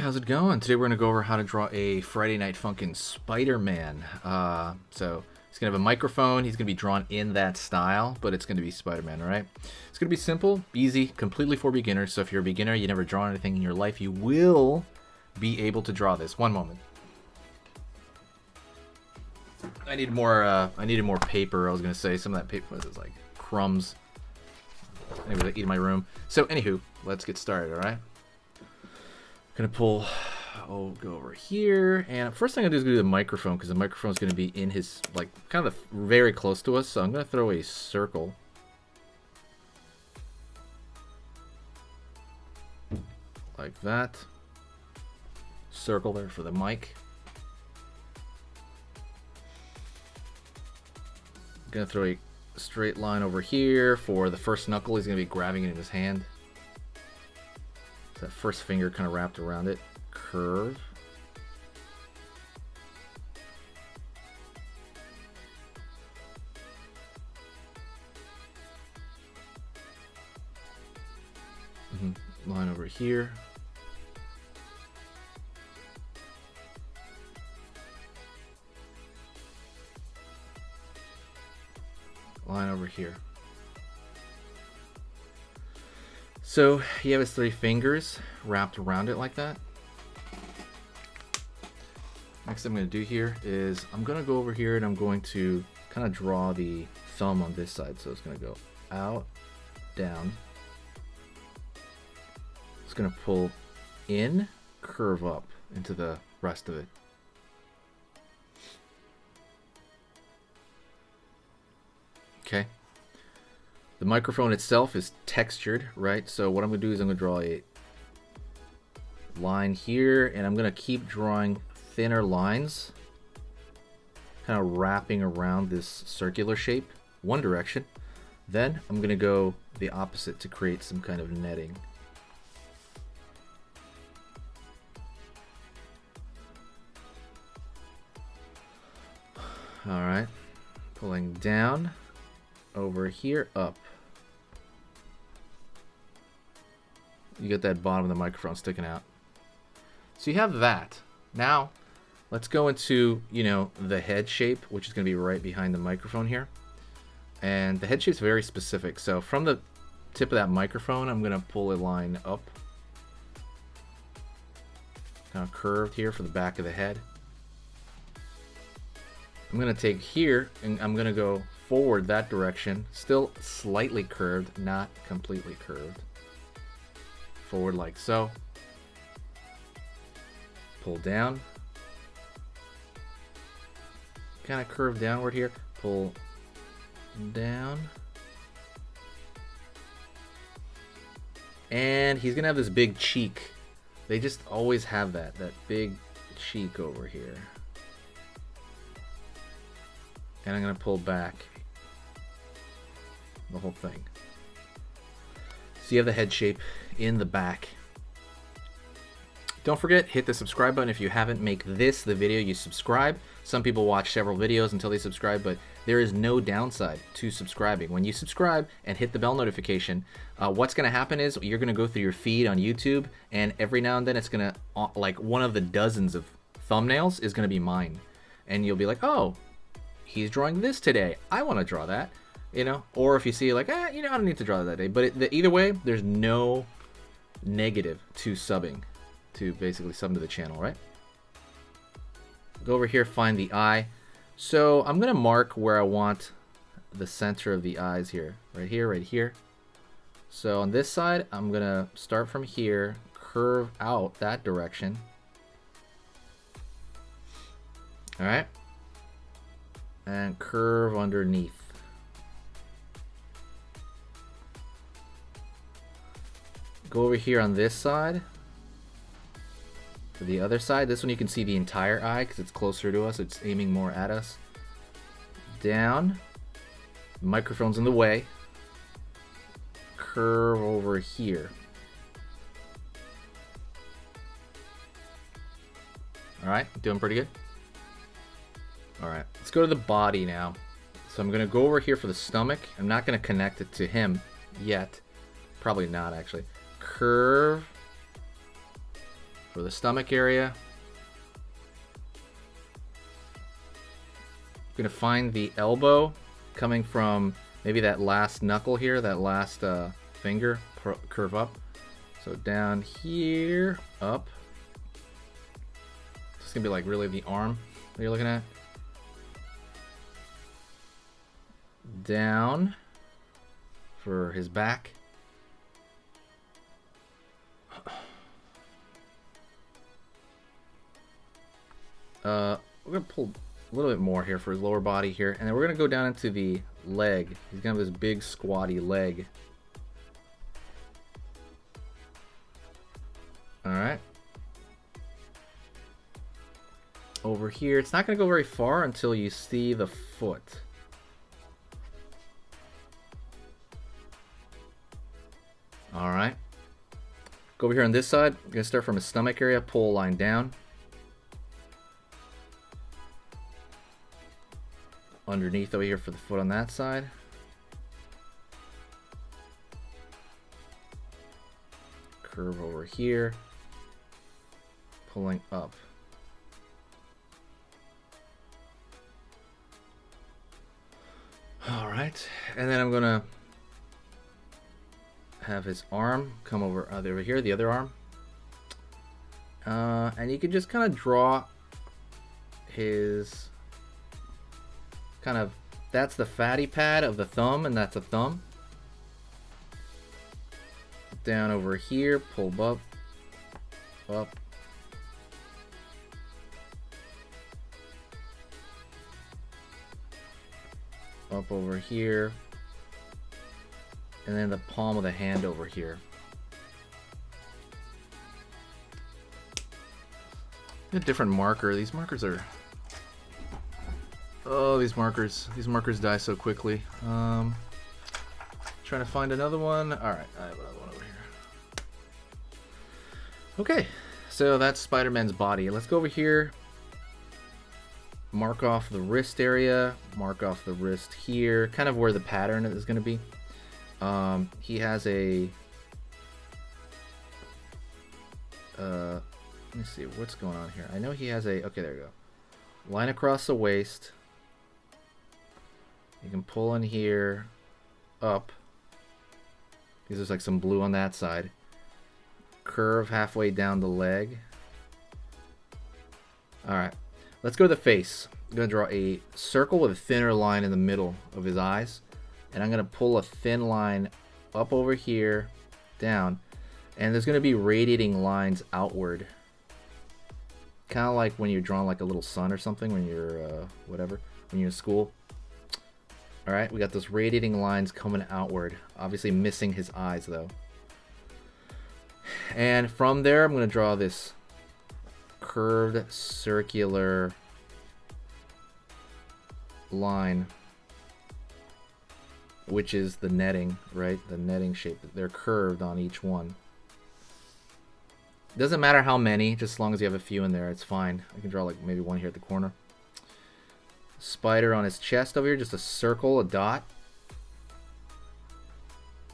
how's it going? Today we're going to go over how to draw a Friday Night Funkin' Spider-Man. So he's going to have a microphone. He's going to be drawn in that style, but it's going to be Spider-Man, all right? It's going to be simple, easy, completely for beginners. So if you're a beginner, you never drawn anything in your life, you will be able to draw this. One moment. I needed more paper. I was going to say some of that paper was like crumbs. Maybe I eat in my room. So anywho, let's get started, all right? Gonna pull, go over here, and first thing I'm gonna do is do the microphone, because the microphone is gonna be in his, like, kind of very close to us. So I'm gonna throw a circle like that. Circle there for the mic. I'm gonna throw a straight line over here for the first knuckle. He's gonna be grabbing it in his hand. That first finger kind of wrapped around it. Curve. Line over here. Line over here. So he have his three fingers wrapped around it like that. Next thing I'm going to do here is I'm going to go over here and I'm going to kind of draw the thumb on this side. So it's going to go out, down. It's going to pull in, curve up into the rest of it. Okay. The microphone itself is textured, right? So what I'm going to do is I'm going to draw a line here, and I'm going to keep drawing thinner lines, kind of wrapping around this circular shape, one direction. Then I'm going to go the opposite to create some kind of netting. All right, pulling down, over here, up. You get that bottom of the microphone sticking out. So you have that. Now, let's go into, the head shape, which is going to be right behind the microphone here. And the head shape is very specific. So from the tip of that microphone, I'm going to pull a line up. Kind of curved here for the back of the head. I'm going to take here, and I'm going to go forward that direction, still slightly curved, not completely curved. Forward like so. Pull down. Kind of curve downward here. Pull down. And he's gonna have this big cheek. They just always have that big cheek over here. And I'm gonna pull back the whole thing. So you have the head shape in the back. Don't forget, hit the subscribe button if you haven't. Make this the video you subscribe. Some people watch several videos until they subscribe, but there is no downside to subscribing. When you subscribe and hit the bell notification, what's going to happen is you're going to go through your feed on YouTube, and every now and then it's going to, like, one of the dozens of thumbnails is going to be mine. And you'll be like, oh, he's drawing this today. I want to draw that. Or if you see like, I don't need to draw that day. But either way, there's no negative to subbing, to basically sub to the channel, right? Go over here, find the eye. So I'm going to mark where I want the center of the eyes here. Right here, right here. So on this side, I'm going to start from here, curve out that direction. All right. And curve underneath. Go over here on this side. For the other side, this one you can see the entire eye because it's closer to us. It's aiming more at us. Down. The microphone's in the way. Curve over here. All right, doing pretty good. All right, let's go to the body now. So I'm gonna go over here for the stomach. I'm not gonna connect it to him yet. Probably not, actually. Curve For the stomach area, I'm gonna find the elbow coming from maybe that last knuckle here, that last finger, curve up. So down here, up. It's gonna be like really the arm that you're looking at. Down for his back. We're gonna pull a little bit more here for his lower body here, and then we're gonna go down into the leg. He's gonna have this big squatty leg. All right. Over here, it's not gonna go very far until you see the foot. All right. Go over here on this side. I'm gonna start from his stomach area, pull a line down. Underneath over here for the foot on that side. Curve over here. Pulling up. All right, and then I'm gonna have his arm come over here, the other arm. And you can just kind of draw his kind of, that's the fatty pad of the thumb, and that's a thumb. Down over here, pull up, up. Up over here. And then the palm of the hand over here. A different marker. These markers are... Oh, these markers die so quickly. Trying to find another one. Alright, I have another one over here. Okay, so that's Spider-Man's body. Let's go over here. Mark off the wrist area. Mark off the wrist here. Kind of where the pattern is going to be. He has a... let me see, what's going on here? I know he has a... Okay, there we go. Line across the waist. You can pull in here, up. Because there's like some blue on that side. Curve halfway down the leg. Alright, let's go to the face. I'm going to draw a circle with a thinner line in the middle of his eyes. And I'm going to pull a thin line up over here, down. And there's going to be radiating lines outward. Kind of like when you're drawing like a little sun or something when you're, whatever, when you're in school. Alright, we got those radiating lines coming outward. Obviously missing his eyes though. And from there, I'm going to draw this curved circular line, which is the netting, right? The netting shape. They're curved on each one. Doesn't matter how many, just as long as you have a few in there, it's fine. I can draw like maybe one here at the corner. Spider on his chest over here, just a circle, a dot,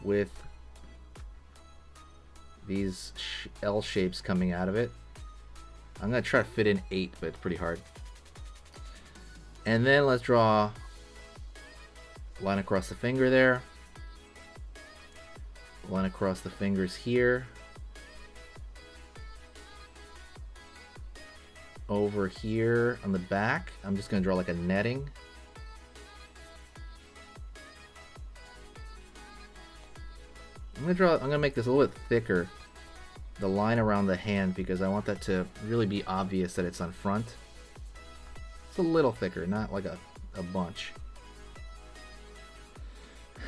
with these L shapes coming out of it. I'm going to try to fit in 8, but it's pretty hard. And then let's draw a line across the finger there. Line across the fingers here. Over here on the back, I'm just going to draw like a netting. I'm going to make this a little bit thicker, the line around the hand, because I want that to really be obvious that it's on front. It's a little thicker, not like a bunch.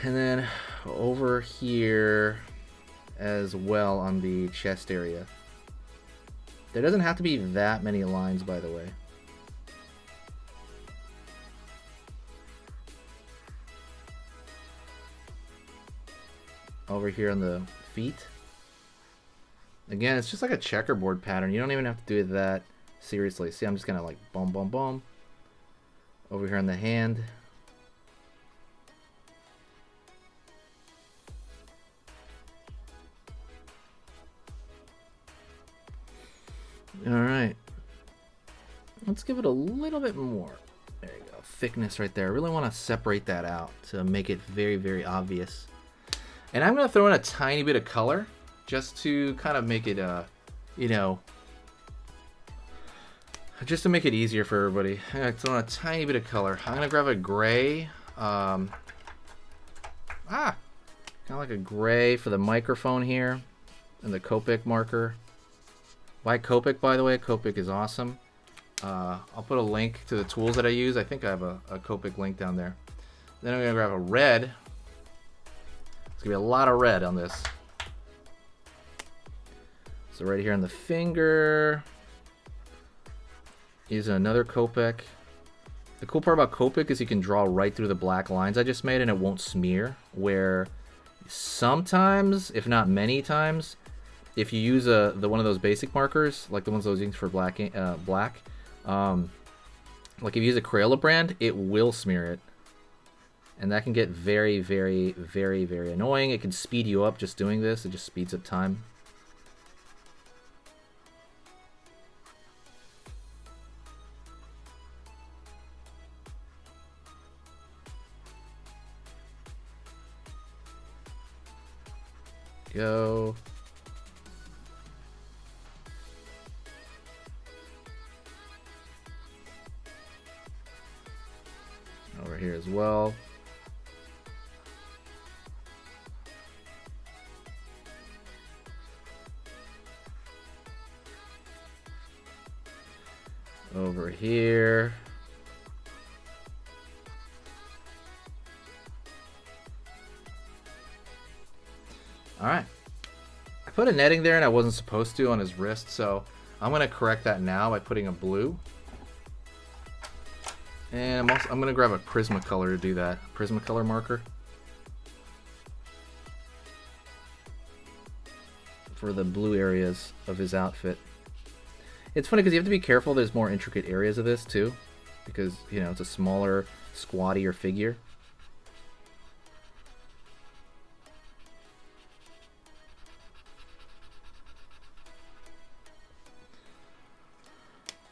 And then over here as well on the chest area. There doesn't have to be that many lines, by the way. Over here on the feet. Again, it's just like a checkerboard pattern. You don't even have to do it that seriously. See, I'm just gonna like boom, boom, boom. Over here on the hand. All right. Let's give it a little bit more. There you go. Thickness right there. I really want to separate that out to make it very, very obvious. And I'm going to throw in a tiny bit of color just to kind of make it, you know, just to make it easier for everybody. I'm going to throw in a tiny bit of color. I'm going to grab a gray. Kind of like a gray for the microphone here. And the Copic marker. Why Copic, by the way? Copic is awesome. I'll put a link to the tools that I use. I think I have a Copic link down there. Then I'm going to grab a red. There's going to be a lot of red on this. So right here on the finger. Using another Copic. The cool part about Copic is you can draw right through the black lines I just made and it won't smear. Where sometimes, if not many times, if you use one of those basic markers, like the ones I was using for black, like if you use a Crayola brand, it will smear it. And that can get very, very, very, very annoying. It can speed you up just doing this. It just speeds up time. Go. Over here as well. Over here. All right. I put a netting there and I wasn't supposed to on his wrist, so I'm going to correct that now by putting a blue. And I'm going to grab a Prismacolor to do that. Prismacolor marker. For the blue areas of his outfit. It's funny because you have to be careful. There's more intricate areas of this too. Because, you know, it's a smaller, squattier figure.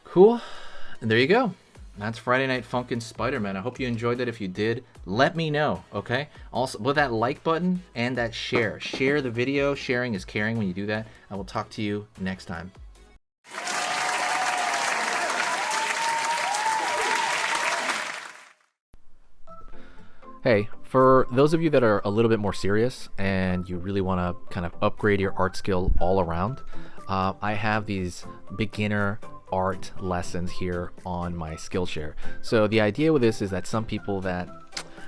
Cool. And there you go. That's Friday Night Funkin' Spider-Man. I hope you enjoyed it. If you did, let me know, okay? Also, with that like button and that share. Share the video. Sharing is caring when you do that. I will talk to you next time. Hey, for those of you that are a little bit more serious and you really want to kind of upgrade your art skill all around, I have these beginner art lessons here on my Skillshare. So the idea with this is that some people that,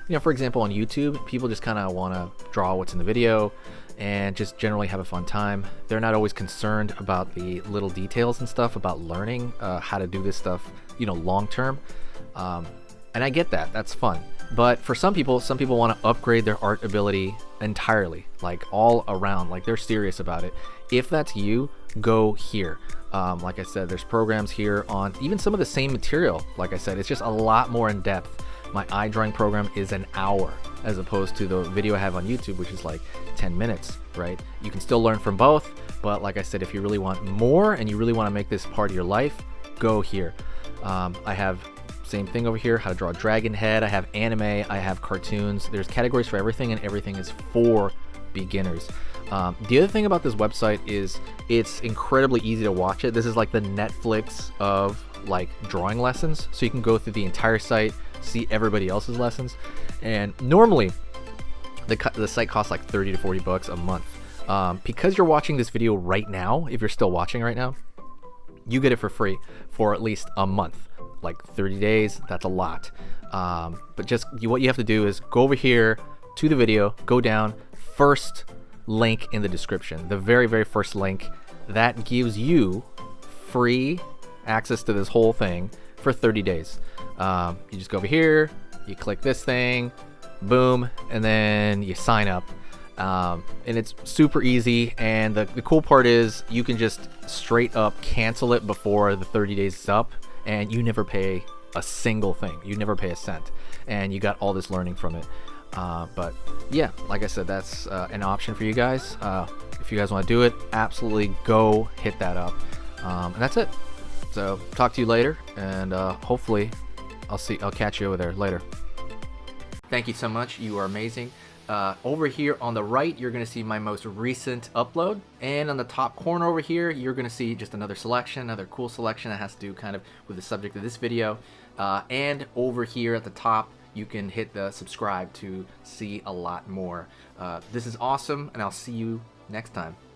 you know, for example on YouTube, people just kind of want to draw what's in the video and just generally have a fun time. They're not always concerned about the little details and stuff about learning how to do this stuff, you know, long term. And I get that, that's fun. But for some people want to upgrade their art ability entirely, like all around, like they're serious about it. If that's you, go here. Like I said, there's programs here on even some of the same material. Like I said, it's just a lot more in depth. My eye drawing program is an hour as opposed to the video I have on YouTube, which is like 10 minutes, right? You can still learn from both, but like I said, if you really want more and you really want to make this part of your life, go here. I have same thing over here, how to draw a dragon head. I have anime, I have cartoons. There's categories for everything, and everything is for beginners. The other thing about this website is it's incredibly easy to watch it. This is like the Netflix of like drawing lessons. So you can go through the entire site, see everybody else's lessons. And normally the site costs like 30 to 40 bucks a month. Because you're watching this video right now, if you're still watching right now, you get it for free for at least a month. Like 30 days, that's a lot. But just what you have to do is go over here to the video, go down, first link in the description, the very, very first link. That gives you free access to this whole thing for 30 days. You just go over here, you click this thing, boom, and then you sign up. And it's super easy, and the cool part is you can just straight up cancel it before the 30 days is up, and you never pay a single thing. You never pay a cent, and you got all this learning from it. But yeah, like I said, that's an option for you guys. If you guys want to do it, absolutely go hit that up. And that's it. So talk to you later, and hopefully I'll catch you over there later. Thank you so much. You are amazing. Over here on the right, you're going to see my most recent upload, and on the top corner over here, you're going to see just another selection, another cool selection that has to do kind of with the subject of this video. And over here at the top, you can hit the subscribe to see a lot more. This is awesome, and I'll see you next time.